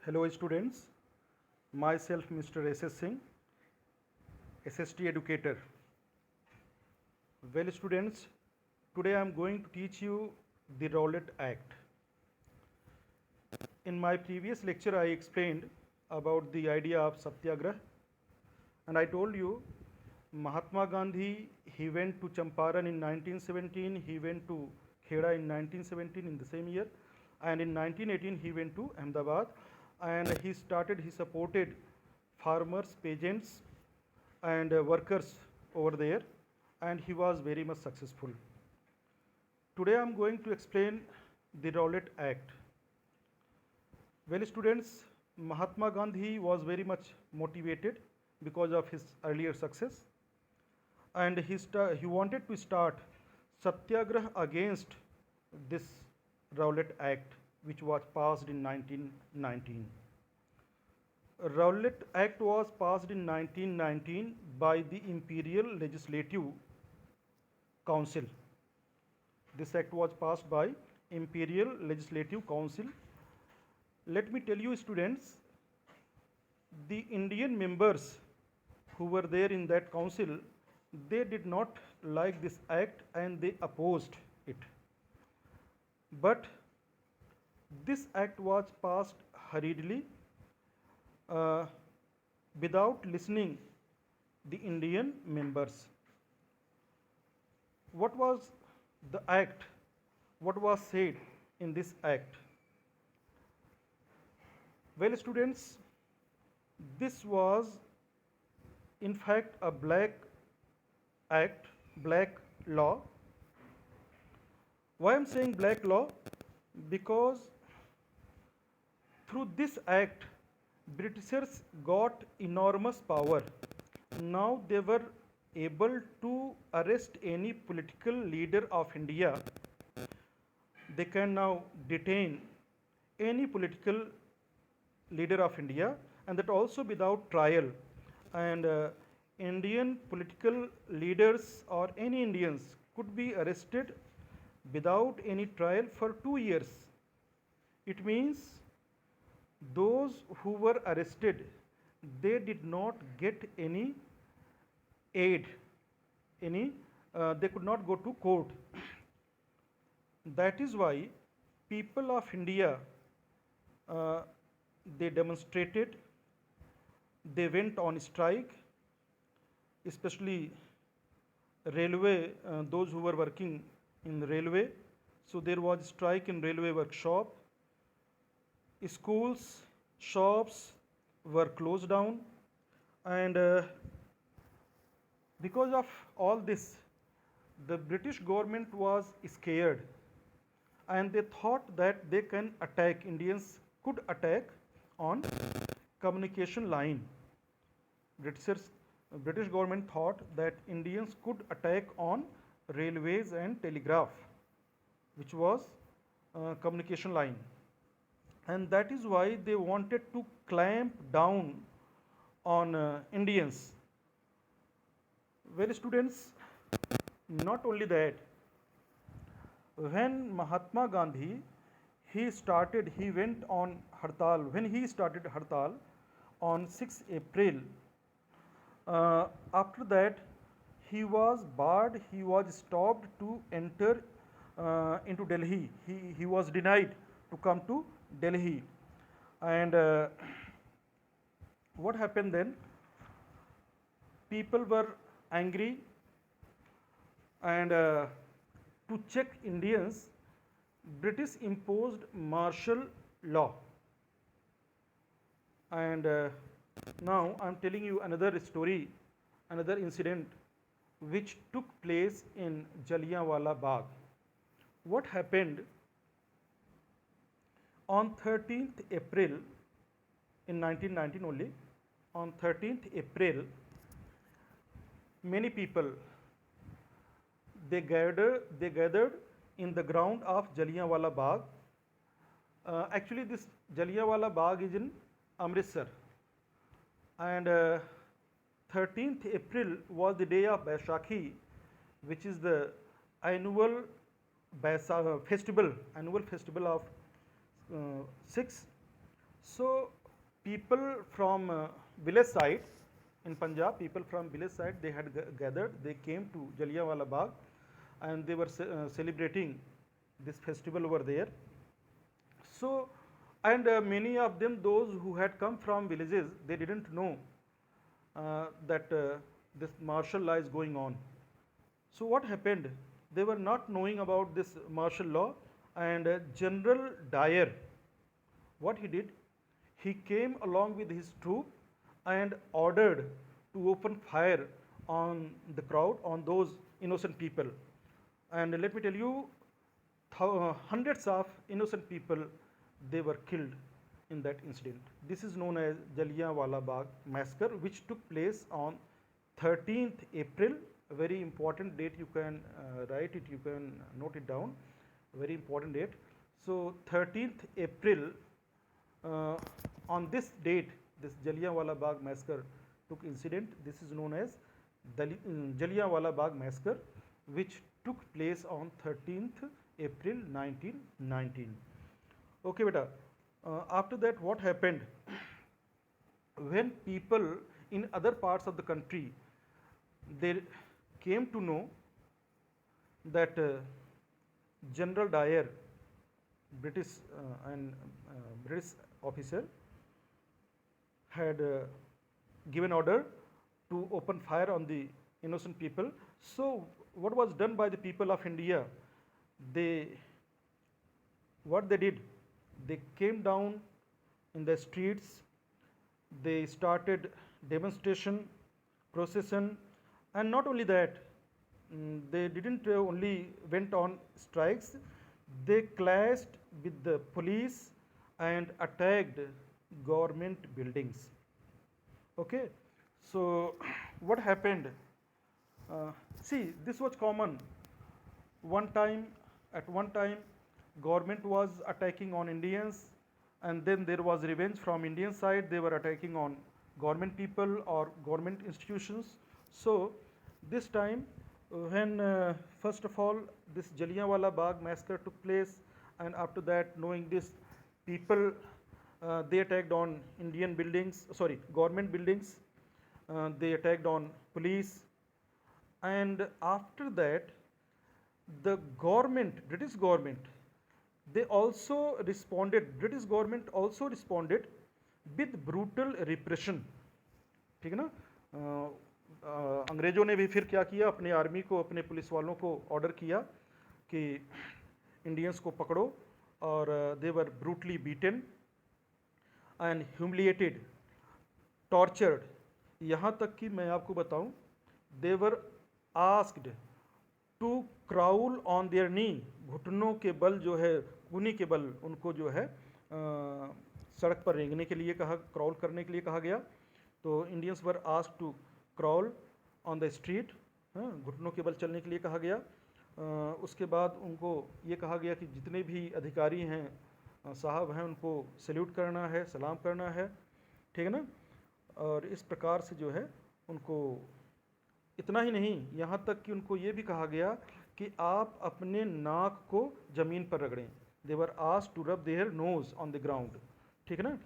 Hello students, myself Mr. S.S. Singh, SST educator. Well students, today I am going to teach you the Rowlatt Act. In my previous lecture I explained about the idea of Satyagrah and I told you Mahatma Gandhi, he went to Champaran in 1917, he went to Kheda in 1917 in the same year, and in 1918 he went to Ahmedabad and he supported farmers, peasants and workers over there, and he was very much successful. Today I am going to explain the Rowlatt Act. Well students, Mahatma Gandhi was very much motivated because of his earlier success, and he wanted to start Satyagrah against this Rowlatt Act, which was passed in 1919. Rowlatt Act was passed in 1919 by the Imperial Legislative Council. This act was passed by Imperial Legislative Council. Let me tell you students, the Indian members who were there in that council, they did not like this act and they opposed it. But this act was passed hurriedly without listening the Indian members. What was the act? What was said in this act? Well students, this was in fact a black act, black law. Why I am saying black law? Because through this act Britishers got enormous power. Now they were able to arrest any political leader of India. They can now detain any political leader of India, and that also without trial. And Indian political leaders or any Indians could be arrested without any trial for 2 years. It means those who were arrested, they did not get any aid, they could not go to court. That is why people of India, they demonstrated, they went on strike, especially railway, those who were working in the railway. So there was strike in railway workshop. Schools, shops were closed down, and because of all this, the British government was scared, and they thought that they can attack, Indians could attack on communication line. British government thought that Indians could attack on railways and telegraph, which was communication line, and that is why they wanted to clamp down on Indians. Well students, not only that, when Mahatma Gandhi he went on Hartal, when he started Hartal on 6 April, after that he was barred, he was stopped to enter into Delhi. He was denied to come to Delhi. And what happened then? People were angry, and to check Indians, British imposed martial law. And now I am telling you another story, another incident which took place in Jallianwala Bagh. What happened on 13th April in 1919 only? On 13th April, many people, they gathered in the ground of Jallianwala Bagh. Actually this Jallianwala Bagh is in Amritsar, and 13th April was the day of Baishakhi, which is the annual festival of Sikhs. So people from village side in Punjab, people from village side, they had gathered, they came to Jallianwala Bagh, and they were celebrating this festival over there. So, and many of them, those who had come from villages, they didn't know that this martial law is going on. So what happened? They were not knowing about this martial law, and General Dyer, what he did, he came along with his troop and ordered to open fire on the crowd, on those innocent people. And let me tell you, hundreds of innocent people, they were killed in that incident. This is known as Jallianwala Bagh massacre, which took place on 13th April, a very important date. You can write it, you can note it down, very important date. So 13th April, on this date, this Jallianwala Bagh massacre took incident. This is known as Jallianwala Bagh massacre, which took place on 13th April 1919. Okay, beta. After that, what happened? When people in other parts of the country, they came to know that General Dyer, British British officer, had given order to open fire on the innocent people. So what was done by the people of India? What they did, they came down in the streets, they started demonstration, procession, and not only that, they didn't only went on strikes, they clashed with the police and attacked government buildings. Okay, so what happened? See, this was common. One time, at one time, government was attacking on Indians, and then there was revenge from Indian side. They were attacking on government people or government institutions. So this time, when first of all this Jallianwala Bagh massacre took place, and after that, knowing this, people they attacked on Indian buildings, sorry, government buildings. They attacked on police, and after that, the government, British government, they also responded. British government also responded with brutal repression. ठीक है ना? अंग्रेजों ने भी फिर क्या किया, अपने आर्मी को, अपने पुलिस वालों को ऑर्डर किया कि इंडियंस को पकड़ो, और they were brutally beaten and humiliated, tortured. यहाँ तक कि मैं आपको बताऊं, they were asked to crawl on their knee, घुटनों के बल जो है, कूनी के बल उनको जो है सड़क पर रेंगने के लिए कहा, क्राउल करने के लिए कहा गया. तो Indians were asked to crawl on the street, घुटनों के बल चलने के लिए कहा गया. उसके बाद उनको ये कहा गया कि जितने भी अधिकारी हैं, साहब हैं, उनको सैल्यूट करना है, सलाम करना है, ठीक है ना. और इस प्रकार से जो है उनको, इतना ही नहीं, यहाँ तक कि उनको ये भी कहा गया कि आप अपने नाक को ज़मीन पर रगड़ें. They were asked to rub their nose on the ground, ठीक है ना.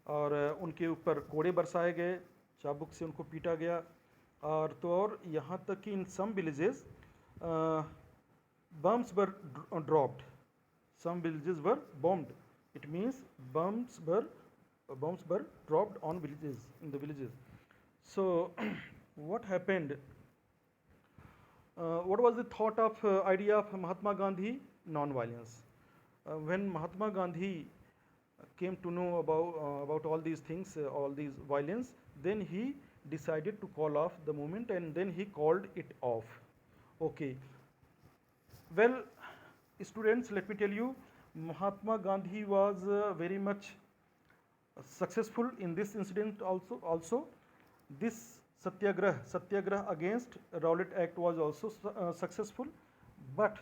और उनके ऊपर कोड़े बरसाए गए, चाबुक से उनको पीटा गया. और यहाँ तक कि in some villages bombs were dropped. Some villages were bombed. It means bombs were dropped on villages, in the villages. So what happened? What was the thought of idea of Mahatma Gandhi? Non-violence. When Mahatma Gandhi came to know about all these things, all these violence, then he decided to call off the movement, and then he called it off. Okay. Well, students, let me tell you, Mahatma Gandhi was very much successful in this incident also. This satyagrah against Rowlatt Act was also successful, but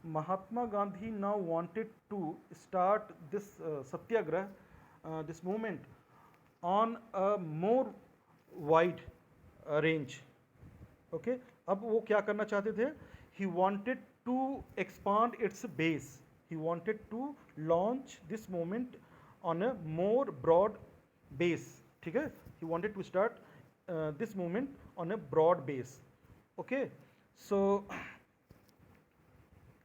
Mahatma Gandhi now wanted to start this satyagrah, this movement, on a more wide range. Okay, अब वो क्या करना चाहते थे? He wanted to expand its base. He wanted to launch this movement on a more broad base. ठीक है, he wanted to start this movement on a broad base. Okay, so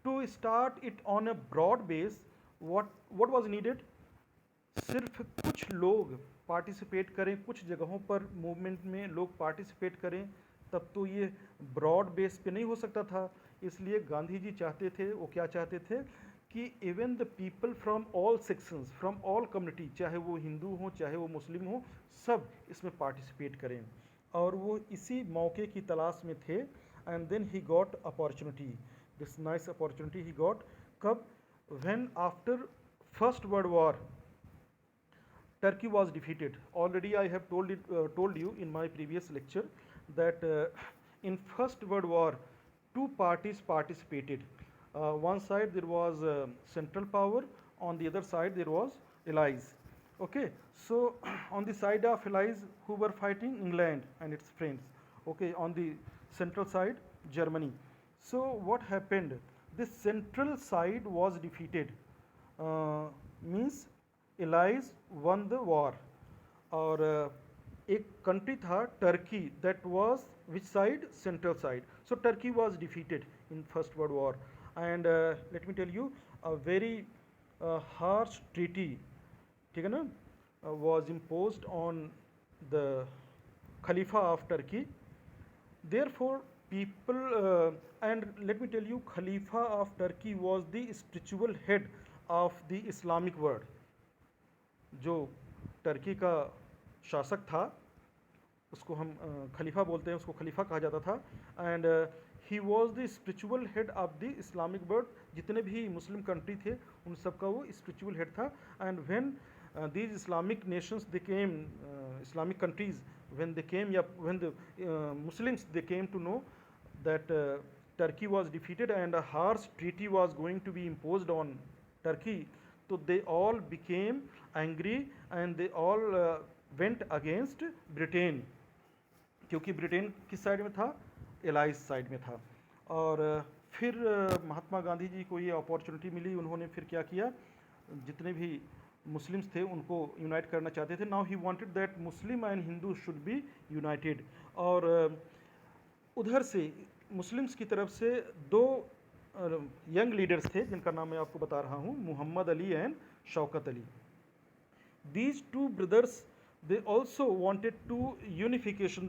to start it on a broad base, what was needed? सिर्फ कुछ लोग participate करें, कुछ जगहों पर movement में लोग पार्टिसिपेट करें, तब तो ये ब्रॉड बेस पे नहीं हो सकता था। इसलिए गांधी जी चाहते थे, वो क्या चाहते थे कि even the people from all sections, from all community, चाहे वो हिंदू हो चाहे वो मुस्लिम हो, सब इसमें पार्टिसिपेट करें। और वो इसी मौके की तलाश में थे। And then he got opportunity, this nice opportunity he got. कब? When after first world war Turkey was defeated. Already I have told you in my previous lecture that in First World War, two parties participated. One side there was Central Power, on the other side there was Allies. Okay, so on the side of Allies, who were fighting? England and its friends. Okay, on the central side, Germany. So what happened? This central side was defeated. Means allies won the war. और एक country था Turkey, that was which side? Central side. So Turkey was defeated in first world war. And let me tell you, a very harsh treaty, ठीक है ना, was imposed on the खलीफा of Turkey. Therefore, people, and let me tell you, Khalifa of Turkey was the spiritual head of the Islamic world. जो Turkey का शासक था उसको हम खलीफा बोलते हैं, उसको खलीफा कहा जाता था। And he was the spiritual head of the Islamic world. जितने भी मुस्लिम कंट्री थे उन सब का वो स्पिरिचुअल हेड था। And when these Islamic nations they came, Islamic countries, when they came, when the Muslims they came to know that Turkey was defeated and a harsh treaty was going to be imposed on Turkey, so they all became angry and they all went against Britain, क्योंकि Britain किस side में था? Allies side में था। और फिर महात्मा गांधी जी को ये अपॉर्चुनिटी मिली, उन्होंने फिर क्या किया? जितने भी मुस्लिम्स थे उनको यूनाइट करना चाहते थे। Now he wanted that Muslim and Hindu should be united. और उधर से मुस्लिम्स की तरफ से दो यंग लीडर्स थे जिनका नाम मैं आपको बता रहा हूँ, Mohammed Ali and Shaukat Ali. These two brothers they also wanted to unification.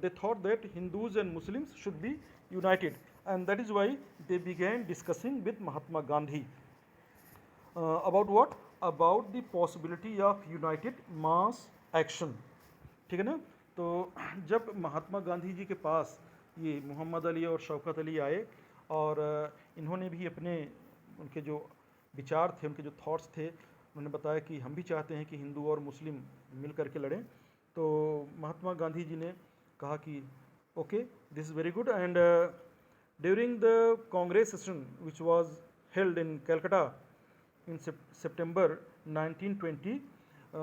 They thought that Hindus and Muslims should be united, and that is why they began discussing with Mahatma Gandhi about what? About the possibility of united mass action. ठीक है ना? तो जब महात्मा गांधी जी के पास ये मोहम्मद अली और शौकत अली आए और इन्होंने भी अपने उनके जो विचार थे, उनके जो थॉट्स थे, उन्होंने बताया कि हम भी चाहते हैं कि हिंदू और मुस्लिम मिल करके लड़ें। तो महात्मा गांधी जी ने कहा कि okay, this is very good. And during the Congress session which was held in Calcutta in September 1920,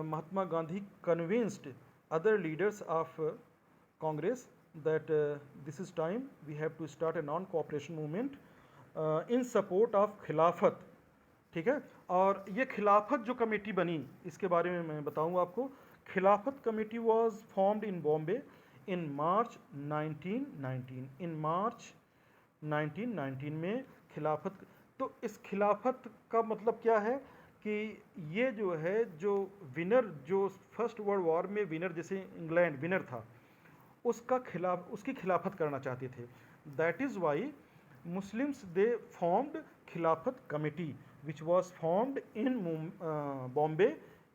Mahatma Gandhi convinced other leaders of Congress that this is time we have to start a non-cooperation movement in support of खिलाफत। ठीक है? और ये खिलाफत जो committee बनी, इसके बारे में मैं बताऊंगा आपको। Khilafat committee was formed in Bombay in March 1919। In March 1919 में खिलाफत। तो इस खिलाफत का मतलब क्या है कि ये जो है, जो विनर, जो फर्स्ट वर्ल्ड वॉर में विनर, जैसे इंग्लैंड विनर था, उसकी खिलाफत करना चाहते थे। That is why Muslims they formed Khilafat committee which was formed in Bombay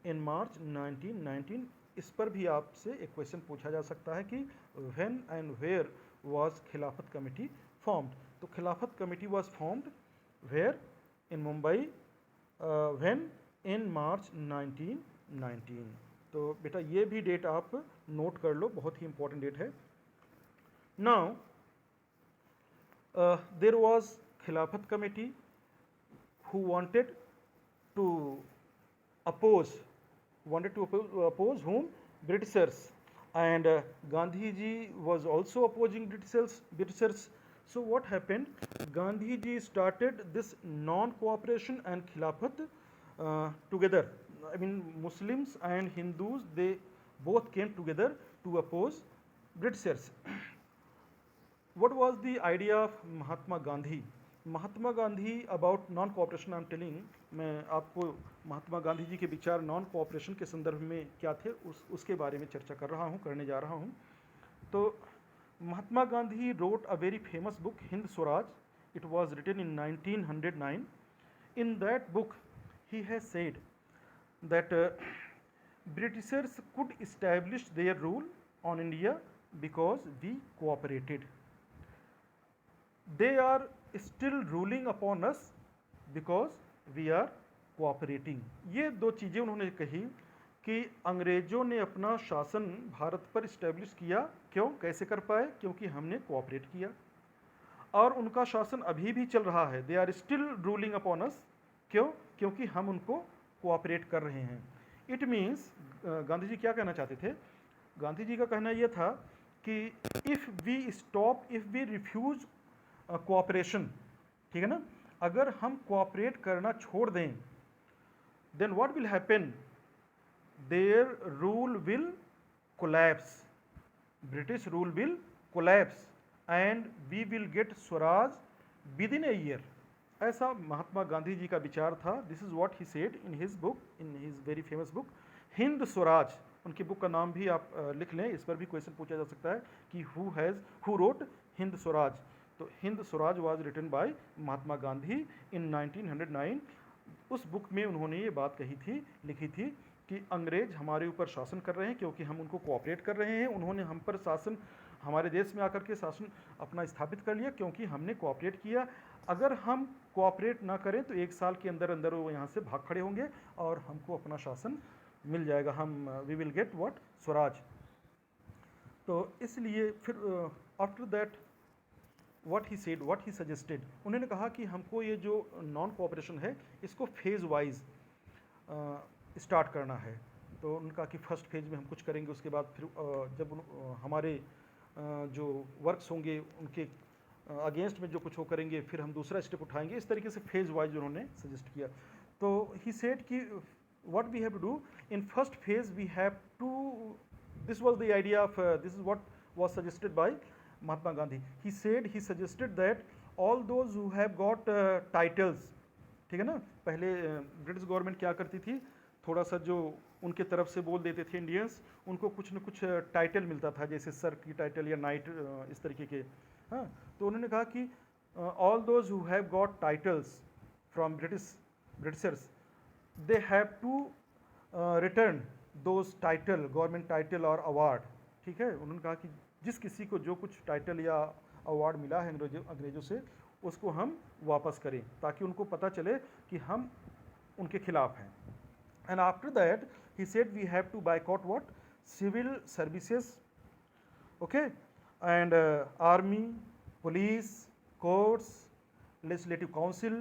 in March 1919। इस पर भी आपसे एक क्वेश्चन पूछा जा सकता है कि व्हेन एंड वेयर वाज खिलाफत कमेटी फॉर्म्ड? तो खिलाफत committee was formed where? in Mumbai, when? in March 1919। तो बेटा ये भी डेट आप नोट कर लो, बहुत ही इंपॉर्टेंट डेट है। नाउ देर वॉज खिलाफत committee who wanted to oppose whom? Britishers। and Gandhi ji was also opposing Britishers। So what happened? Gandhi ji started this non-cooperation and Khilafat together, I mean Muslims and Hindus, they both came together to oppose Britishers. What was the idea of Mahatma Gandhi? Mahatma Gandhi about non cooperation I am telling, मैं आपको महात्मा गांधी जी के विचार non cooperation के संदर्भ में क्या थे उसके बारे में चर्चा करने जा रहा हूँ. तो Mahatma Gandhi wrote a very famous book Hind Swaraj. It was written in 1909. In that book he has said that Britishers could establish their rule on India because we cooperated. They are still ruling upon us because we are cooperating. ये दो चीज़ें उन्होंने कही कि अंग्रेज़ों ने अपना शासन भारत पर इस्टेब्लिश किया. क्यों, कैसे कर पाए? क्योंकि हमने कोऑपरेट किया, और उनका शासन अभी भी चल रहा है. They are still ruling upon us. क्यों? क्योंकि हम उनको कोऑपरेट कर रहे हैं. इट मीन्स गांधी जी क्या कहना चाहते थे? गांधी जी का कहना यह था कि इफ़ वी रिफ्यूज कोऑपरेशन, ठीक है ना, अगर हम कोऑपरेट करना छोड़ दें, then what will happen? Their rule will collapse. British rule will collapse and we will get swaraj within a year. ऐसा महात्मा गांधी जी का विचार था. This is what he said in his book, in his very famous book Hind Swaraj. उनकी book का नाम भी आप लिख लें, इस पर भी क्वेश्चन पूछा जा सकता है कि हु रोट हिंद स्वराज. तो Hind Swaraj was written by Mahatma Gandhi in 1909. उस बुक में उन्होंने ये बात लिखी थी कि अंग्रेज हमारे ऊपर शासन कर रहे हैं क्योंकि हम उनको कोऑपरेट कर रहे हैं. उन्होंने हम पर शासन, हमारे देश में आकर के शासन अपना स्थापित कर लिया क्योंकि हमने कोऑपरेट किया. अगर हम कोऑपरेट ना करें तो एक साल के अंदर अंदर वो यहाँ से भाग खड़े होंगे और हमको अपना शासन मिल जाएगा. हम we will get what? Swaraj. तो इसलिए फिर after that what he said, what he suggested, उन्होंने कहा कि हमको ये जो नॉन कोऑपरेशन है इसको फेज़ वाइज स्टार्ट करना है. तो उनका कि फर्स्ट फेज में हम कुछ करेंगे, उसके बाद फिर जब हमारे जो वर्क्स होंगे उनके अगेंस्ट में जो कुछ वो करेंगे, फिर हम दूसरा स्टेप उठाएंगे. इस तरीके से फेज वाइज उन्होंने सजेस्ट किया. तो ही सेड कि what we have to do in first phase, we have to, this was the idea of, this is what was suggested by Mahatma Gandhi. He said, he suggested that all those who have got titles, ठीक है ना. पहले British government क्या करती थी, थोड़ा सा जो उनके तरफ से बोल देते थे इंडियंस, उनको कुछ न कुछ टाइटल मिलता था, जैसे सर की टाइटल या नाइट, इस तरीके के. हाँ, तो उन्होंने कहा कि all those who have got titles from Britishers, they have to return those title, government title और अवार्ड. ठीक है, उन्होंने कहा कि जिस किसी को जो कुछ टाइटल या अवार्ड मिला है अंग्रेजों से, उसको हम वापस करें ताकि उनको पता चले कि हम उनके खिलाफ हैं. And after that, he said we have to boycott what? Civil services, okay, and army, police, courts, legislative council,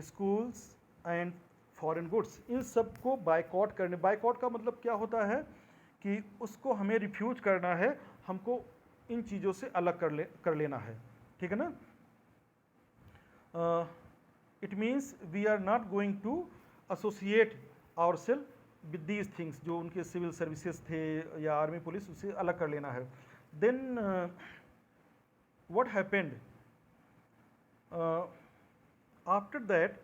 schools and foreign goods. इन सब को बाइकॉट करने. बाइकॉट का मतलब क्या होता है कि उसको हमें रिफ्यूज करना है, हमको इन चीज़ों से अलग कर लेना है. ठीक है ना. It means we are not going to associate our self with these things. जो उनके सिविल सर्विसेज थे या आर्मी पुलिस, उससे अलग कर लेना है. Then what happened after that,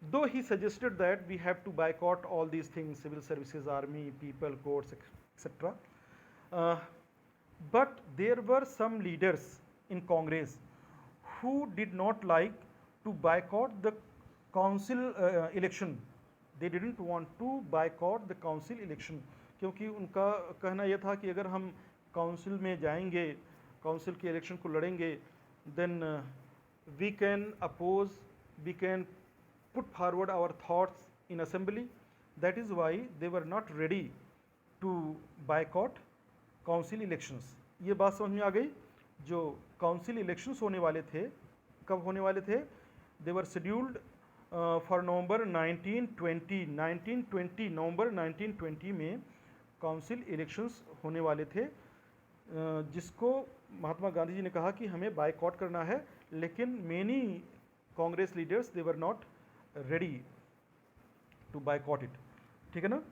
though he suggested that we have to boycott all these things, civil services, army, people, courts, etc., but there were some leaders in Congress who did not like to boycott the council election. They didn't want to boycott the council election, क्योंकि उनका कहना यह था कि अगर हम council में जाएंगे, काउंसिल के इलेक्शन को लड़ेंगे, then we can oppose, we can put forward our thoughts in assembly. That is why they were not ready to boycott council elections. ये बात समझ में आ गई. जो काउंसिल इलेक्शंस होने वाले थे, कब होने वाले थे? They were scheduled for November 1920. नवंबर 1920 में काउंसिल इलेक्शंस होने वाले थे, जिसको महात्मा गांधी जी ने कहा कि हमें बायकॉट करना है. लेकिन many Congress leaders, they were not ready to boycott it. ठीक है ना।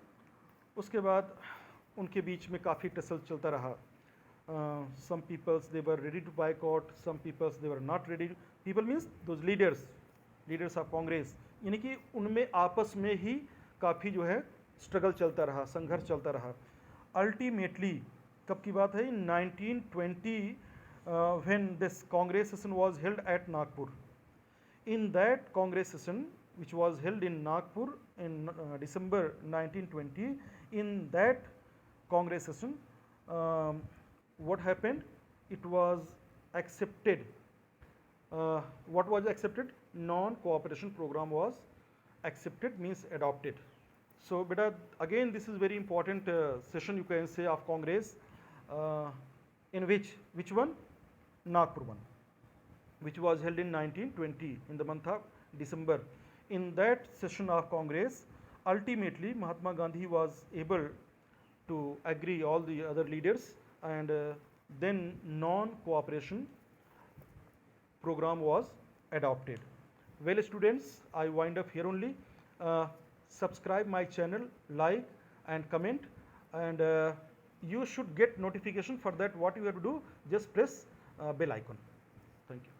उसके बाद उनके बीच में काफ़ी टसल चलता रहा। Some peoples they were ready to boycott, some peoples they were not ready. People means those leaders of Congress, यानी कि उनमें आपस में ही काफ़ी जो है स्ट्रगल चलता रहा, संघर्ष चलता रहा। अल्टीमेटली कब की बात है, 1920, when this Congress session was held at Nagpur. In that Congress session, which was held in Nagpur in December 1920, in that Congress session, what happened? It was accepted. What was accepted? Non-cooperation program was accepted, means adopted. So, beta, again, this is very important session, you can say, of Congress, in which one? Nagpur one, which was held in 1920 in the month of December. In that session of Congress, ultimately Mahatma Gandhi was able to agree all the other leaders, and then non-cooperation program was adopted. Well, students, I wind up here only. Subscribe my channel, like and comment, and you should get notification. For that, what you have to do, just press bell icon. Thank you.